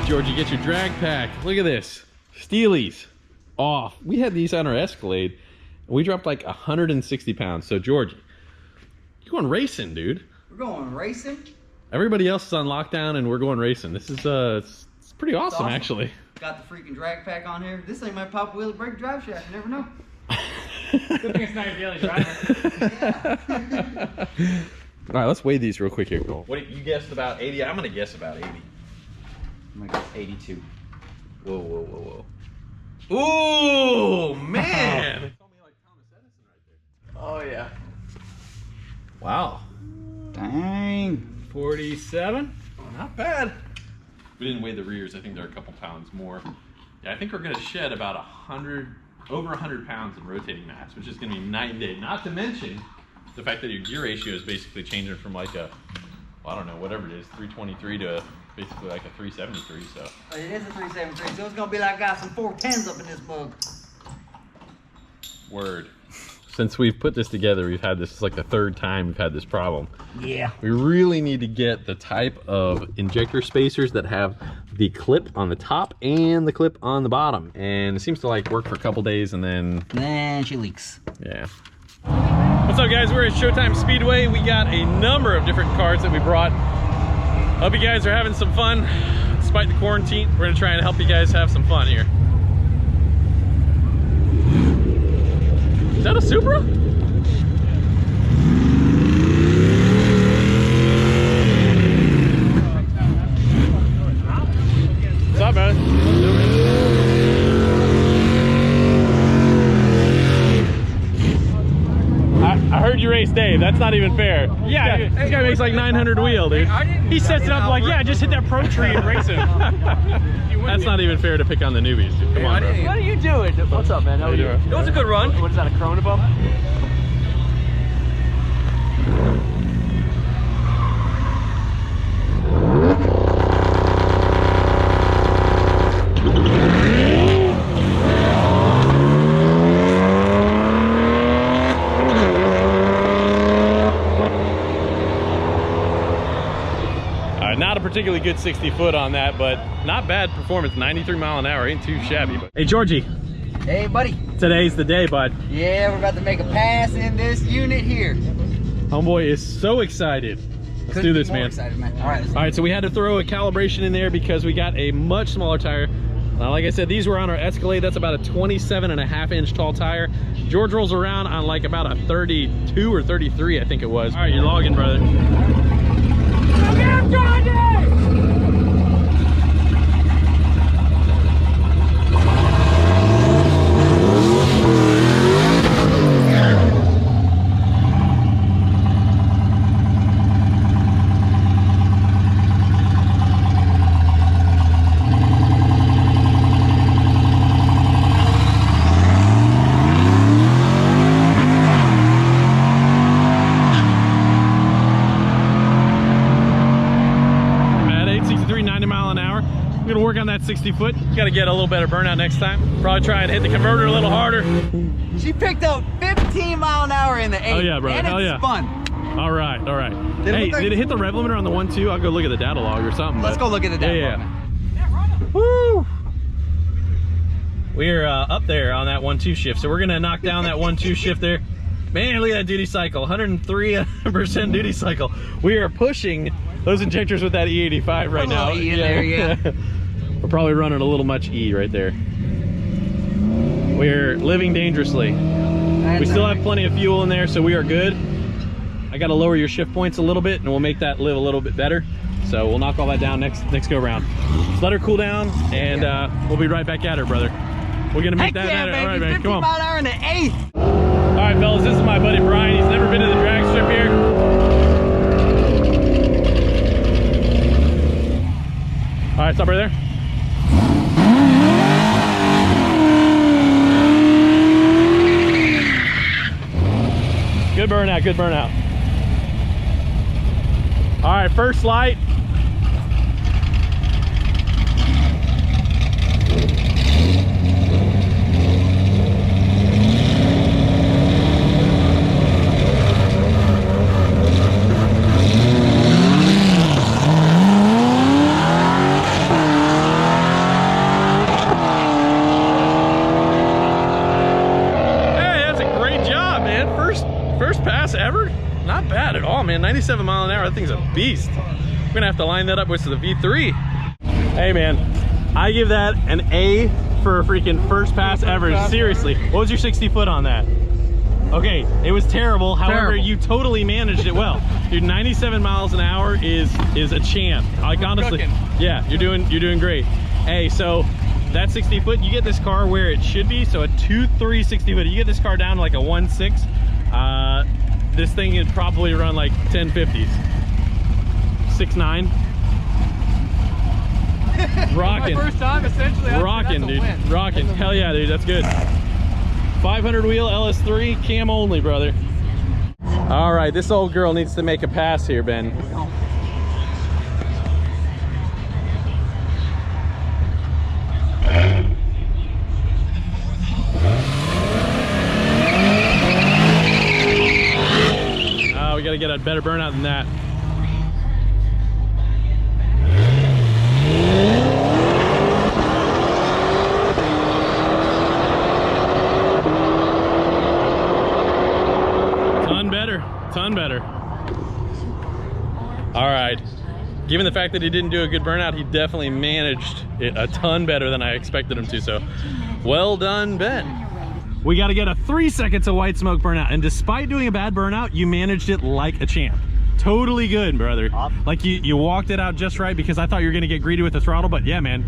Georgie, get your drag pack. Look at this. Steelies off. We had these on our Escalade. And we dropped like 160 pounds. So Georgie, you're going racing, dude. We're going racing? Everybody else is on lockdown and we're going racing. This is it's pretty awesome, actually. Got the freaking drag pack on here. This thing might pop a wheel, break drive shaft. You never know. Good thing it's not your daily driver. All right, let's weigh these real quick here. What you guessed about 80? I'm gonna guess about 80. I'm gonna guess 82. Whoa, whoa, whoa, whoa! Ooh, man! Oh yeah. Wow. Dang. 47. Not bad. We didn't weigh the rears. I think they're a couple pounds more. Yeah, I think we're gonna shed about 100, over 100 pounds in rotating mass, which is gonna be night and day. Not to mention the fact that your gear ratio is basically changing from like a, well, I don't know, whatever it is, 323 to basically like a 373. So It is a 373, so it's gonna be like I got some 410s up in this mug. word. Since we've put this together, we've had this, it's like the third time we've had this problem. Yeah. We really need to get the type of injector spacers that have the clip on the top and the clip on the bottom. And it seems to like work for a couple days and then she leaks. yeah. What's up, guys? We're at Showtime Speedway. We got a number of different cars that we brought. Hope you guys are having some fun despite the quarantine. We're gonna try and help you guys have some fun here. Is that a Supra? What's up, man? I heard you race Dave. That's not even fair. Yeah, this guy makes like 900 wheel, dude. He sets it up like, yeah, just hit that pro tree and race him. That's not even fair to pick on the newbies, dude. Come on, bro. What are you doing? What's up, man? How are you? It was a good run. What is that, a Corona bump? Not a particularly good 60 foot on that, but not bad performance. 93 mile an hour, ain't too shabby. But hey, Georgie. Hey, buddy. Today's the day, bud. Yeah, we're about to make a pass in this unit here. Homeboy is so excited. Let's do this, man. Excited, man. All right, So we had to throw a calibration in there because we got a much smaller tire. Now, like I said, these were on our Escalade. That's about a 27.5 inch tall tire. George rolls around on like about a 32 or 33, I think it was. All right, you're logging, brother. On that 60 foot, got to get a little better burnout next time. Probably try and hit the converter a little harder. She picked up 15 mile an hour in the 8. Oh yeah, brother. And hell yeah. Fun. All right, all right. Hey, did it hit the rev limiter on the 1.2? I'll go look at the data log or something. Let's go look at the data log. Yeah. Woo! We're up there on that 1.2 shift, so we're gonna knock down that 1.2 shift there. Man, look at that duty cycle, 103% duty cycle. We are pushing those injectors with that E85 right now. E in there, yeah. We're probably running a little much E right there. We're living dangerously. We still have plenty of fuel in there, so we are good. I got to lower your shift points a little bit, and we'll make that live a little bit better. So we'll knock all that down next go round. Just let her cool down, and we'll be right back at her, brother. We're gonna make that matter. All right, man, come on. 50 mile an hour in the 8th. All right, fellas, this is my buddy Brian. He's never been to the drag strip here. All right, stop right there. Good burnout, good burnout. All right, first light. 97 mile an hour. That thing's a beast. We're gonna have to line that up with the V3. Hey man, I give that an A for a freaking first pass ever. Seriously, what was your 60 foot on that? Okay, it was terrible. However, you totally managed it well. Dude, 97 miles an hour is a champ. Like honestly, yeah, you're doing great. Hey, so that 60 foot, you get this car where it should be. So a 2.3 60 foot, you get this car down to like a 1.6. This thing would probably run like 1050s. 6.9. Rocking. My first time, essentially. Rocking, dude. Rocking. Hell yeah, dude. That's good. 500 wheel LS3, cam only, brother. All right, this old girl needs to make a pass here, Ben. We got to get a better burnout than that. Ton better. All right, given the fact that he didn't do a good burnout, he definitely managed it a ton better than I expected him to, so well done, Ben. We got to get a 3 seconds of white smoke burnout, and despite doing a bad burnout, you managed it like a champ. Totally good, brother. Like you walked it out just right, because I thought you were gonna get greedy with the throttle, but yeah, man,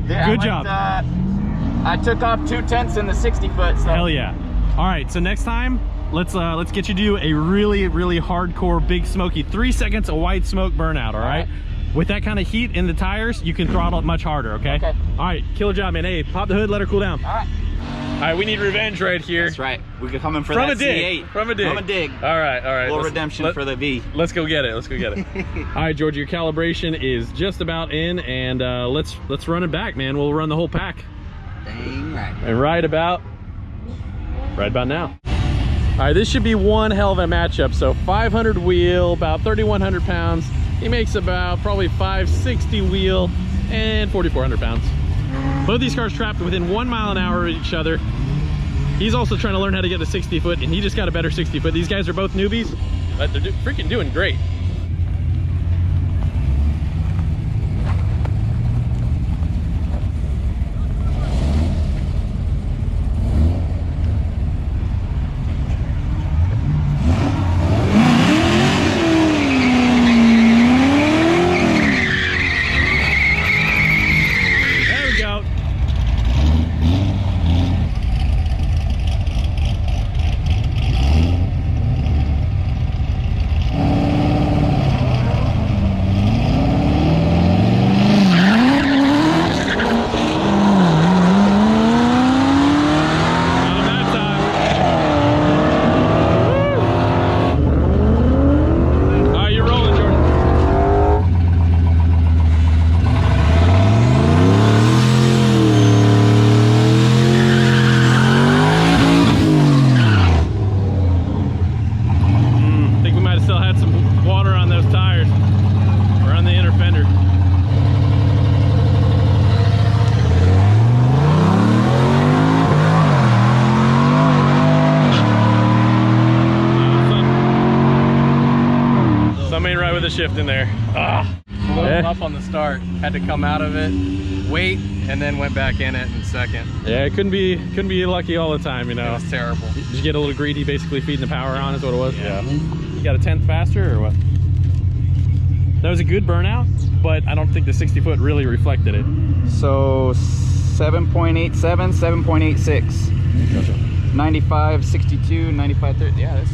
good job. I took off 2/10 in the 60 foot, so. Hell yeah. All right, so next time, let's get you to do a really hardcore big smoky 3 seconds of white smoke burnout. All right, with that kind of heat in the tires, you can throttle it much harder. Okay. All right, killer job, man. Hey, pop the hood, let her cool down. All right, we need revenge right here. That's right. We're coming for that C8. From a dig. From a dig. All right. A little redemption for the V. Let's go get it. All right, George, your calibration is just about in, and let's run it back, man. We'll run the whole pack. Dang right. And right about now. All right, this should be one hell of a matchup. So 500 wheel, about 3,100 pounds. He makes about probably 560 wheel and 4,400 pounds. Both these cars trapped within 1 mile an hour of each other. He's also trying to learn how to get a 60 foot, and he just got a better 60 foot. These guys are both newbies, but they're freaking doing great. The shift in there. Loaded up on the start. Had to come out of it, wait, and then went back in it in second. Yeah, it couldn't be lucky all the time, you know. It was terrible. Did you get a little greedy, basically feeding the power on is what it was? Yeah. You got a 10th faster or what? That was a good burnout, but I don't think the 60 foot really reflected it. So 7.87, 7.86. Gotcha. 95, 62, 95, 30. Yeah, that's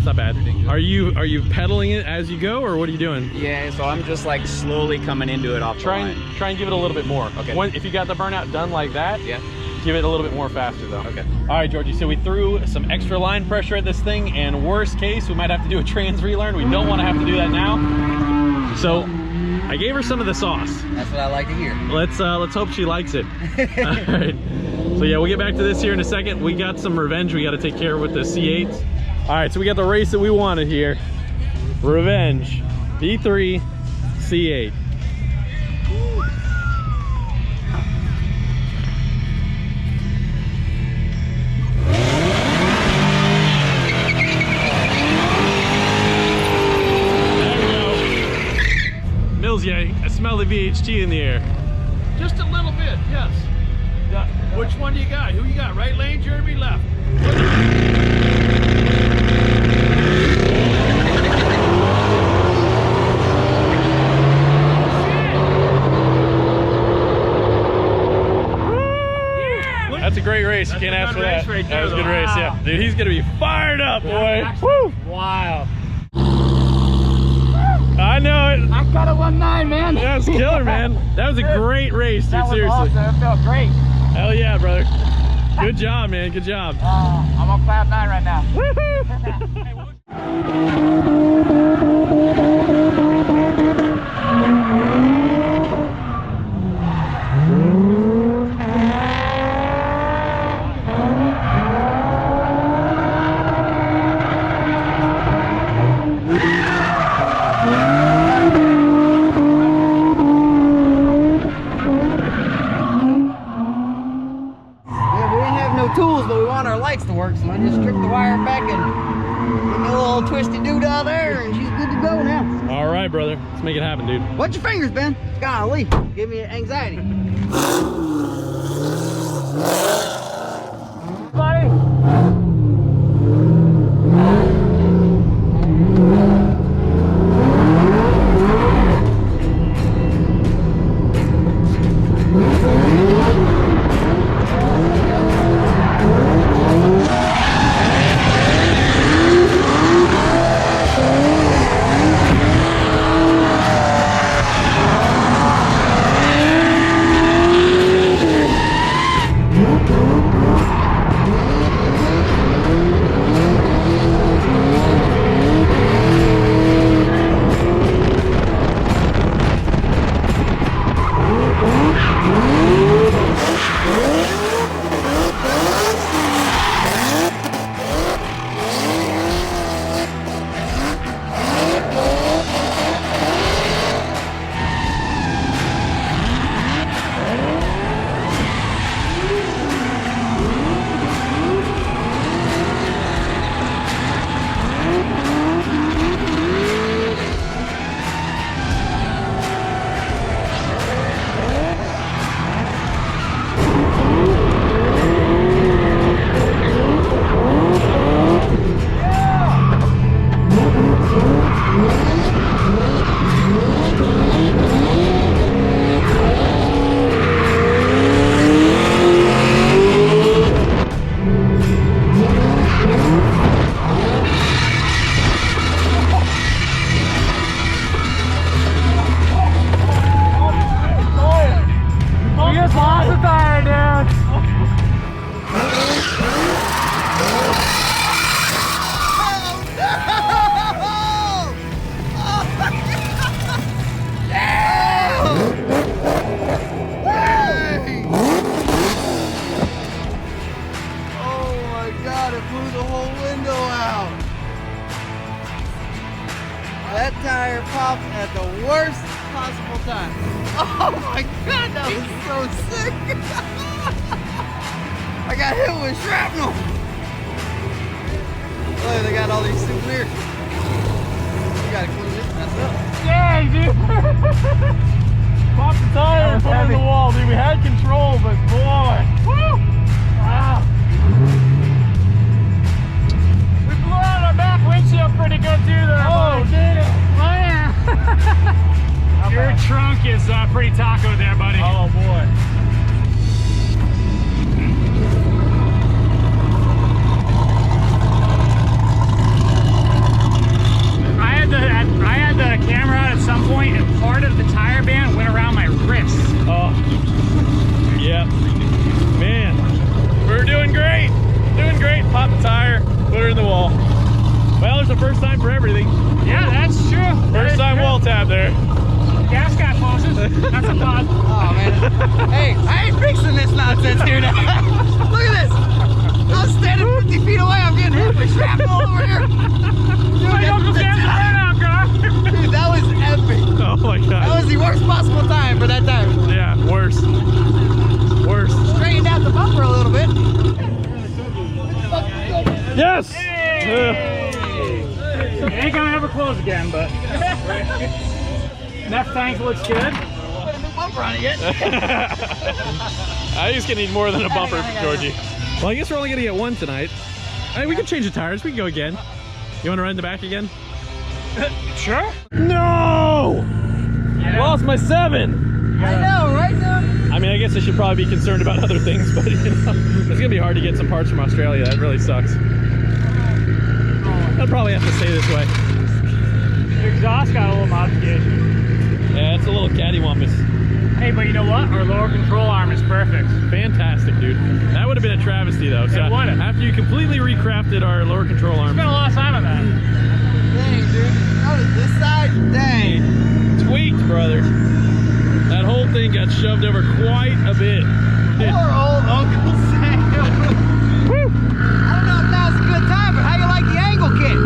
not bad. Are you pedaling it as you go, or what are you doing? Yeah, so I'm just like slowly coming into it off the line. Try and give it a little bit more. Okay. If you got the burnout done like that, yeah, give it a little bit more faster though. Okay. All right, Georgie, so we threw some extra line pressure at this thing, and worst case, we might have to do a trans relearn. We don't want to have to do that now. So I gave her some of the sauce. That's what I like to hear. Let's hope she likes it. All right. So yeah, we'll get back to this here in a second. We got some revenge we got to take care of with the C8s. All right, so we got the race that we wanted here. Revenge, V3, C8. kills you. I smell the VHT in the air. Just a little bit, yes. Which one do you got? Who you got? Right lane, Jeremy, left. That's a great race. You can't ask for that. That was a good race, yeah. Dude, he's gonna be fired up, boy. Woo! Wow. I know it. I got a 1.9, man. That was killer, man. That was a great race, dude. That was Seriously. awesome. It felt great. Hell yeah, brother. Good job, man. Good job. I'm on cloud 9 right now. Tools, but we want our lights to work, so I just stripped the wire back and give me a little twisty doodah there, and she's good to go now. All right, brother. Let's make it happen, dude. Watch your fingers, Ben. Golly, give me anxiety. Buddy. That tire popped at the worst possible time. Oh my God, that was so sick. I got hit with shrapnel. Look, they got all these souvenirs. You gotta clean this mess up. Dang, dude. Popped the tire and put it in the wall, dude. We had control, but boy. Woo! Wow. We blew out our back windshield pretty good too there. Oh, did it? Oh, yeah. Your trunk is pretty taco there, buddy. Oh, boy. I had the camera out at some point, and part of the tire band went around my wrist. Oh, yeah, man, we're doing great, Pop the tire, put her in the wall. Well, there's a first time for everything. Yeah, that's true. First time wall tab there. Gas guy pauses. That's a pod. Oh man, hey, I ain't fixing this nonsense here now. Look at this. I'm standing 50 feet away. I'm getting hit with shrapnel over here. Dude, that was epic. Oh my God. That was the worst possible time for that tire. Yeah, worst. Straightened out the bumper a little bit. Yes! Hey. Ain't gonna ever close again, but. Next tank looks good. Put a new bumper on it yet. I think it's gonna need more than a bumper, Georgie. Well, I guess we're only gonna get one tonight. Hey, we can change the tires. We can go again. You want to run in the back again? Sure. No! Yeah. Lost my 7. I know, right, dude? I mean, I guess I should probably be concerned about other things, but you know, it's gonna be hard to get some parts from Australia. That really sucks. I'll probably have to stay this way. Your exhaust got a little modification. Yeah, it's a little cattywampus. Hey, but you know what? Our lower control arm is perfect. Fantastic, dude. That would have been a travesty, though. So It would've. after you completely recrafted our lower control arm, Spent a lot of time on that. Dang, dude. Notice this side? Dang. tweaked, brother. That whole thing got shoved over quite a bit. Poor old Uncle Sam. Woo! I don't know if now's a good time, but how you like the angle kit?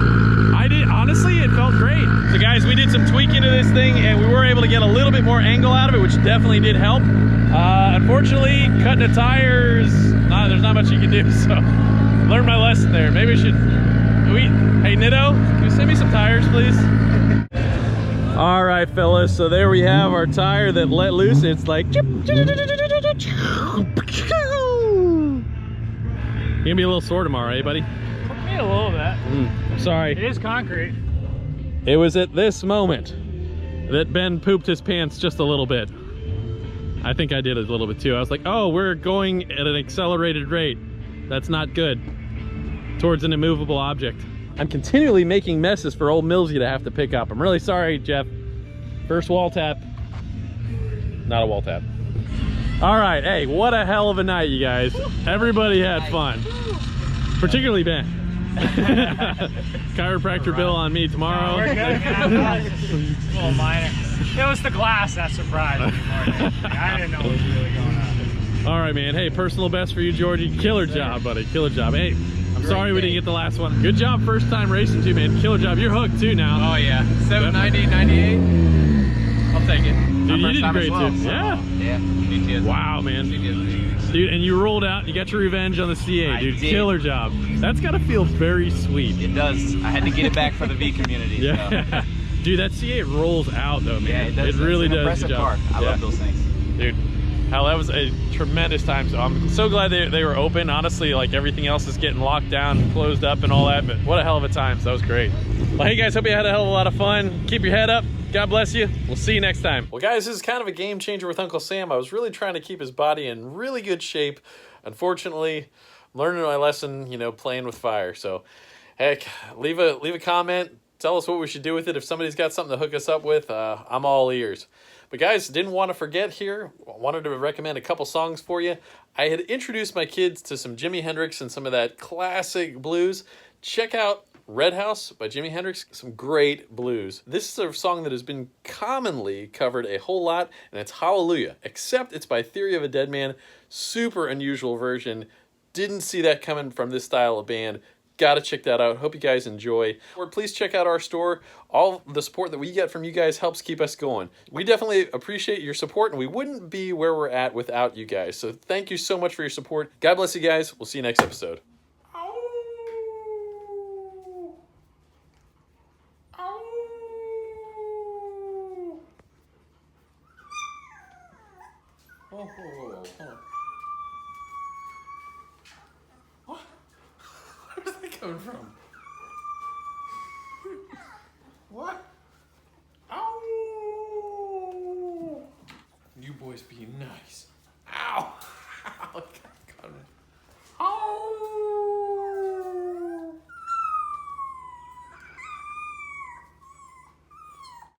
I did, honestly, it felt great. So guys, we did some tweaking to this thing and we were able to get a little bit more angle out of it, which definitely did help. Unfortunately, cutting the tires, there's not much you can do, so learned my lesson there. Maybe I should, hey Nitto, can you send me some tires, please? All right, fellas, so there we have our tire that let loose. It's like, you're gonna be a little sore tomorrow, eh, buddy? Took me a little bit. Sorry. It is concrete. It was at this moment that Ben pooped his pants just a little bit. I think I did a little bit too. I was like, oh, we're going at an accelerated rate. That's not good. Towards an immovable object. I'm continually making messes for old Millsy to have to pick up. I'm really sorry, Jeff. First wall tap. Not a wall tap. All right, hey, what a hell of a night, you guys. Everybody had fun. Particularly Ben. Chiropractor bill on me tomorrow. We're good. Yeah, a little minor. It was the glass that surprised me more than anything. I didn't know what was really going on. All right, man. Hey, personal best for you, Georgie. Killer job, buddy. Killer job. Hey, I'm sorry we didn't get the last one. Good job first time racing too, man. Killer job. You're hooked too now. Oh yeah, 790, 98. I'll take it. Dude, you My first did time great as well, too. so, Yeah. Yeah. CTSV. Wow, man. CTSV3. Dude, and you rolled out, you got your revenge on the C8, I dude. did. Killer job. That's gotta feel very sweet. It does. I had to get it back for the V community. Yeah. So. Dude, that C8 rolls out though, man. Yeah, it does. It really It's an does. impressive Good job. car. I love those things. Dude, hell, that was a tremendous time. So I'm so glad they were open. Honestly, like everything else is getting locked down, closed up and all that, but what a hell of a time. So that was great. Well, hey guys, hope you had a hell of a lot of fun. Keep your head up. God bless you. We'll see you next time. Well, guys, this is kind of a game changer with Uncle Sam. I was really trying to keep his body in really good shape. Unfortunately, I'm learning my lesson, you know, playing with fire. So, heck, leave a comment. Tell us what we should do with it. If somebody's got something to hook us up with, I'm all ears. But guys, didn't want to forget here, wanted to recommend a couple songs for you. I had introduced my kids to some Jimi Hendrix and some of that classic blues. Check out Red House by Jimi Hendrix, some great blues. This is a song that has been commonly covered a whole lot, and it's Hallelujah, except it's by Theory of a Dead Man. Super unusual version. Didn't see that coming from this style of band. Gotta check that out. Hope you guys enjoy. Or please check out our store. All the support that we get from you guys helps keep us going. We definitely appreciate your support, and we wouldn't be where we're at without you guys. So thank you so much for your support. God bless you guys. We'll see you next episode. Whoa, hold on. What? Where's that coming from? What? Ow! You boys be nice. Ow!